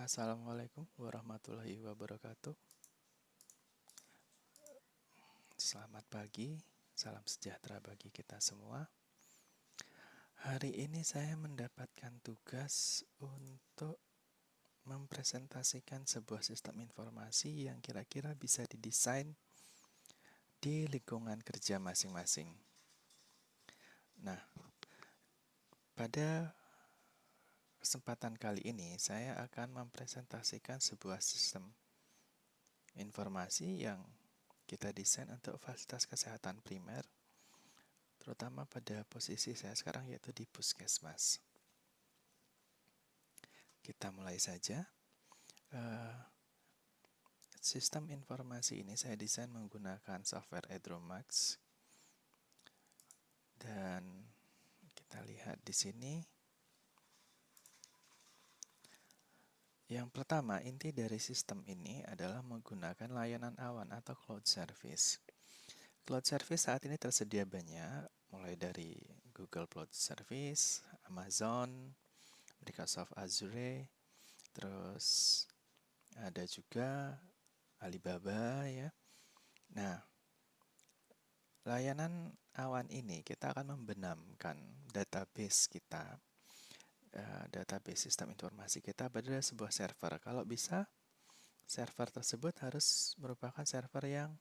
Assalamualaikum warahmatullahi wabarakatuh. Selamat pagi, salam sejahtera bagi kita semua. Hari ini saya mendapatkan tugas untuk mempresentasikan sebuah sistem informasi yang kira-kira bisa didesain di lingkungan kerja masing-masing. Nah, pada kesempatan kali ini saya akan mempresentasikan sebuah sistem informasi yang kita desain untuk fasilitas kesehatan primer, terutama pada posisi saya sekarang yaitu di puskesmas. Kita mulai saja. Sistem informasi ini saya desain menggunakan software Edromax. Dan kita lihat di sini. Yang pertama, inti dari sistem ini adalah menggunakan layanan awan atau cloud service. Cloud service saat ini tersedia banyak, mulai dari Google Cloud Service, Amazon, Microsoft Azure, terus ada juga Alibaba ya. Nah, layanan awan ini kita akan membenamkan database kita, database sistem informasi kita pada sebuah server. Kalau bisa, server tersebut harus merupakan server yang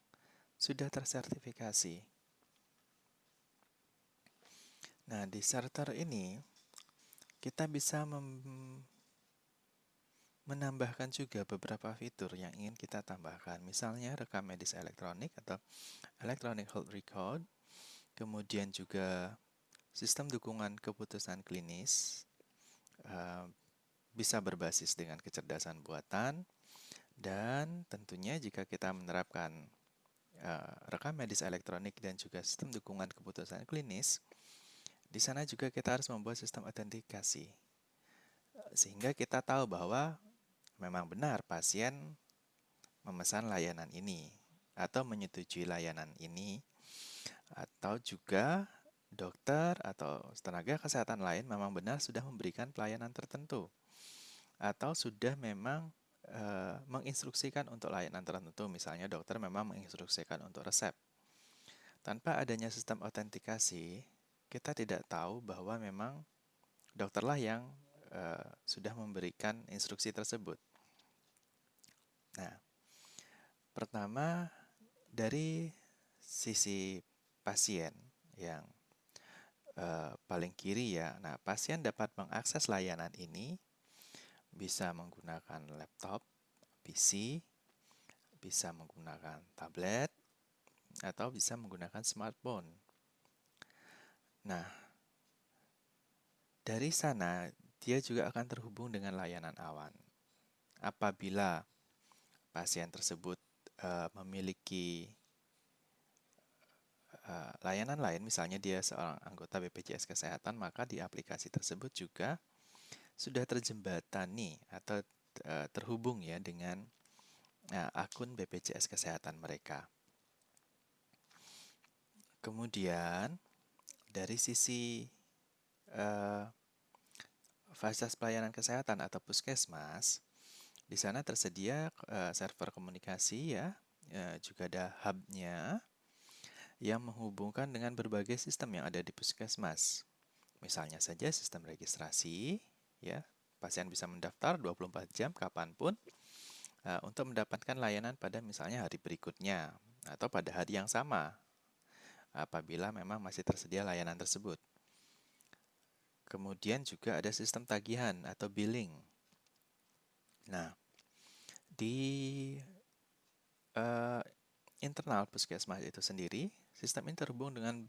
sudah tersertifikasi. Nah, di server ini kita bisa menambahkan juga beberapa fitur yang ingin kita tambahkan. Misalnya rekam medis elektronik atau electronic health record, kemudian juga sistem dukungan keputusan klinis, bisa berbasis dengan kecerdasan buatan, dan tentunya jika kita menerapkan rekam medis elektronik dan juga sistem dukungan keputusan klinis, di sana juga kita harus membuat sistem autentikasi, sehingga kita tahu bahwa memang benar pasien memesan layanan ini atau menyetujui layanan ini, atau juga dokter atau tenaga kesehatan lain memang benar sudah memberikan pelayanan tertentu atau sudah memang menginstruksikan untuk layanan tertentu. Misalnya dokter memang menginstruksikan untuk resep. Tanpa adanya sistem autentikasi, kita tidak tahu bahwa memang dokterlah yang sudah memberikan instruksi tersebut. Nah, pertama dari sisi pasien yang paling kiri ya. Nah, pasien dapat mengakses layanan ini bisa menggunakan laptop, PC, bisa menggunakan tablet, atau bisa menggunakan smartphone. Nah, dari sana dia juga akan terhubung dengan layanan awan. Apabila pasien tersebut memiliki layanan lain, misalnya dia seorang anggota BPJS Kesehatan, maka di aplikasi tersebut juga sudah terjembatani atau terhubung ya dengan akun BPJS Kesehatan mereka. Kemudian dari sisi fasilitas pelayanan kesehatan atau puskesmas, di sana tersedia server komunikasi ya, juga ada hub-nya yang menghubungkan dengan berbagai sistem yang ada di puskesmas. Misalnya saja sistem registrasi, ya, pasien bisa mendaftar 24 jam kapanpun untuk mendapatkan layanan pada misalnya hari berikutnya atau pada hari yang sama apabila memang masih tersedia layanan tersebut. Kemudian juga ada sistem tagihan atau billing. Nah, di internal puskesmas itu sendiri, sistem ini terhubung dengan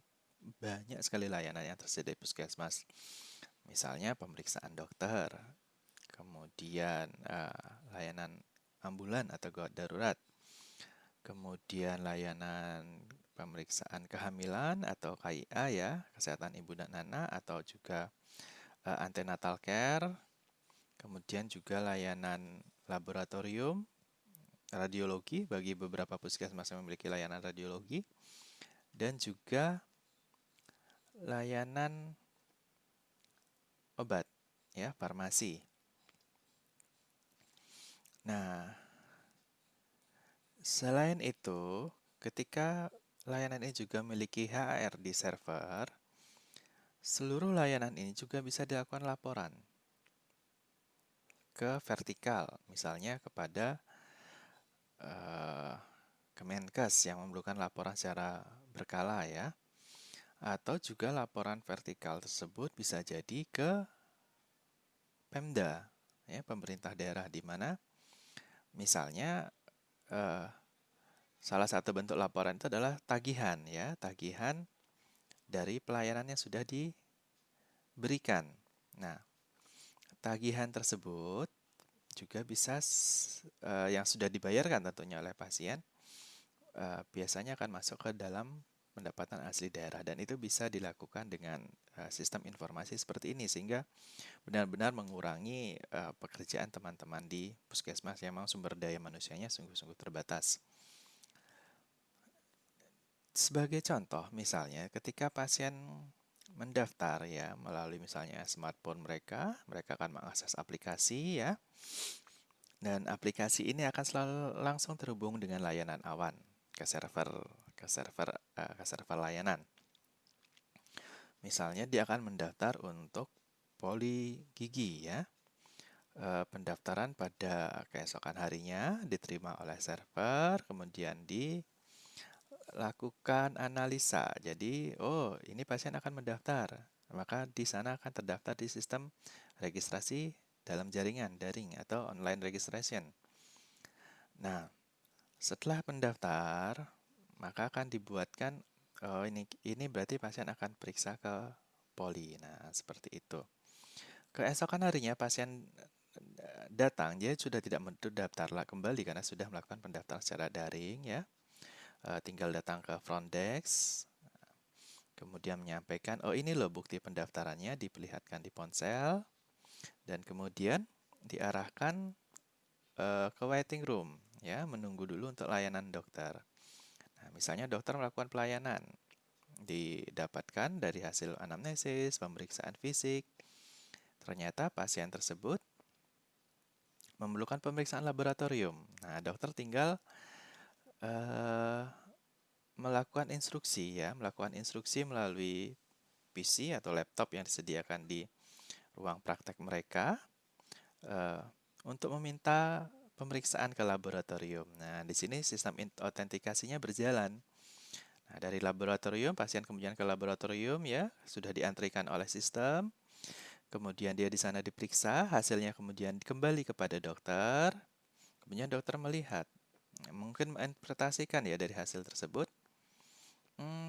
banyak sekali layanan yang tersedia di puskesmas. Misalnya pemeriksaan dokter, kemudian layanan ambulan atau gawat darurat, kemudian layanan pemeriksaan kehamilan atau KIA ya, kesehatan ibu dan anak, atau juga antenatal care, kemudian juga layanan laboratorium, radiologi bagi beberapa puskesmas yang memiliki layanan radiologi, dan juga layanan obat ya, farmasi. Nah, selain itu, ketika layanan ini juga memiliki HAR di server, seluruh layanan ini juga bisa dilakukan laporan ke vertikal, misalnya kepada eh, Kemenkes yang memerlukan laporan secara berkala ya, atau juga laporan vertikal tersebut bisa jadi ke Pemda, ya, pemerintah daerah di mana misalnya eh, salah satu bentuk laporan itu adalah tagihan ya, tagihan dari pelayanan yang sudah diberikan. Nah, tagihan tersebut juga bisa yang sudah dibayarkan tentunya oleh pasien biasanya akan masuk ke dalam pendapatan asli daerah dan itu bisa dilakukan dengan sistem informasi seperti ini sehingga benar-benar mengurangi pekerjaan teman-teman di puskesmas yang memang sumber daya manusianya sungguh-sungguh terbatas. Sebagai contoh, misalnya ketika pasien mendaftar ya melalui misalnya smartphone mereka, mereka akan mengakses aplikasi ya, dan aplikasi ini akan selalu langsung terhubung dengan layanan awan ke server ke server layanan. Misalnya dia akan mendaftar untuk poli gigi ya. Pendaftaran pada keesokan harinya diterima oleh server, kemudian dilakukan analisa. Jadi, oh, ini pasien akan mendaftar. Maka di sana akan terdaftar di sistem registrasi dalam jaringan daring atau online registration. Nah, setelah pendaftar, maka akan dibuatkan oh ini berarti pasien akan periksa ke poli. Nah, seperti itu. Keesokan harinya pasien datang, dia sudah tidak mendaftar kembali karena sudah melakukan pendaftaran secara daring ya. Tinggal datang ke front desk, kemudian menyampaikan, oh ini loh bukti pendaftarannya, diperlihatkan di ponsel, dan kemudian diarahkan ke waiting room, ya, menunggu dulu untuk layanan dokter. Nah, misalnya dokter melakukan pelayanan, didapatkan dari hasil anamnesis, pemeriksaan fisik, ternyata pasien tersebut memerlukan pemeriksaan laboratorium. Nah, dokter tinggal eh, melakukan instruksi melalui PC atau laptop yang disediakan di ruang praktek mereka eh, untuk meminta pemeriksaan ke laboratorium. Nah, di sini sistem autentikasinya berjalan. Nah, dari laboratorium, pasien kemudian ke laboratorium ya, sudah diantrikan oleh sistem. Kemudian dia di sana diperiksa, hasilnya kemudian kembali kepada dokter. Kemudian dokter melihat, mungkin menginterpretasikan ya dari hasil tersebut.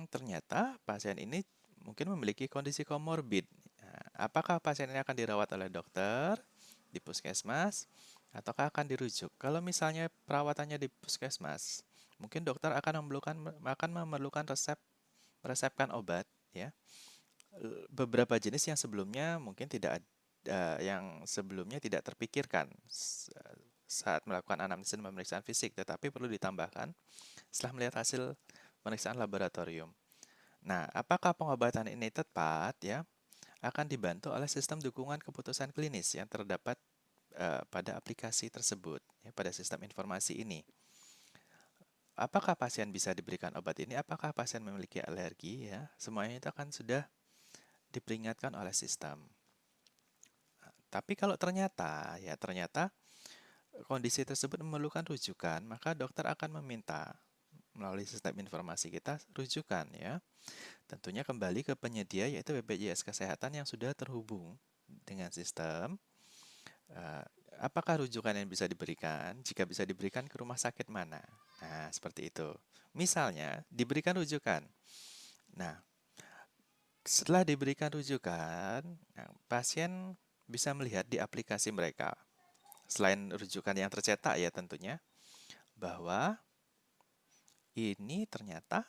Ternyata pasien ini mungkin memiliki kondisi komorbid. Nah, apakah pasien ini akan dirawat oleh dokter di puskesmas ataukah akan dirujuk? Kalau misalnya perawatannya di puskesmas, mungkin dokter akan memerlukan meresepkan obat ya. Beberapa jenis yang sebelumnya mungkin yang sebelumnya tidak terpikirkan saat melakukan anamnesis dan pemeriksaan fisik, tetapi perlu ditambahkan setelah melihat hasil pemeriksaan laboratorium. Nah, apakah pengobatan ini tepat ya? Akan dibantu oleh sistem dukungan keputusan klinis yang terdapat pada aplikasi tersebut, ya, pada sistem informasi ini. Apakah pasien bisa diberikan obat ini? Apakah pasien memiliki alergi? Ya, semuanya itu akan sudah diperingatkan oleh sistem. Tapi kalau ternyata kondisi tersebut memerlukan rujukan, maka dokter akan meminta melalui sistem informasi kita rujukan ya. Tentunya kembali ke penyedia yaitu BPJS Kesehatan yang sudah terhubung dengan sistem. Eh, Apakah rujukan yang bisa diberikan? Jika bisa diberikan ke rumah sakit mana? Nah, seperti itu. Misalnya, diberikan rujukan. Nah, setelah diberikan rujukan, pasien bisa melihat di aplikasi mereka. Selain rujukan yang tercetak ya tentunya, bahwa ini ternyata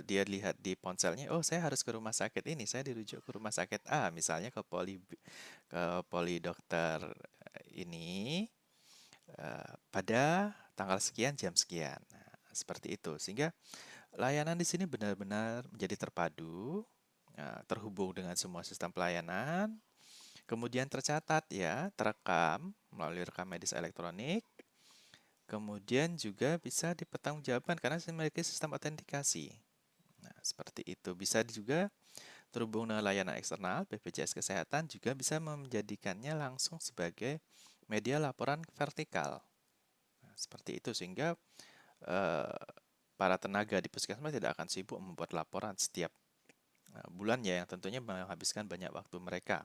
dia lihat di ponselnya, oh saya harus ke rumah sakit ini, saya dirujuk ke rumah sakit A, misalnya ke poli dokter ini pada tanggal sekian jam sekian. Nah, seperti itu. Sehingga layanan di sini benar-benar menjadi terpadu, terhubung dengan semua sistem pelayanan, kemudian tercatat ya, terekam melalui rekam medis elektronik. Kemudian juga bisa dipertanggungjawabkan karena memiliki sistem autentikasi. Nah, seperti itu. Bisa juga terhubung dengan layanan eksternal, BPJS Kesehatan juga bisa menjadikannya langsung sebagai media laporan vertikal. Nah, seperti itu sehingga para tenaga di puskesmas tidak akan sibuk membuat laporan setiap bulannya yang tentunya menghabiskan banyak waktu mereka.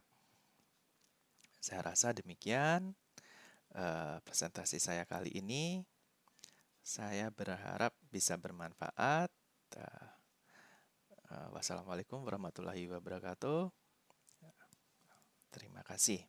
Saya rasa demikian presentasi saya kali ini. Saya berharap bisa bermanfaat. Wassalamualaikum warahmatullahi wabarakatuh. Terima kasih.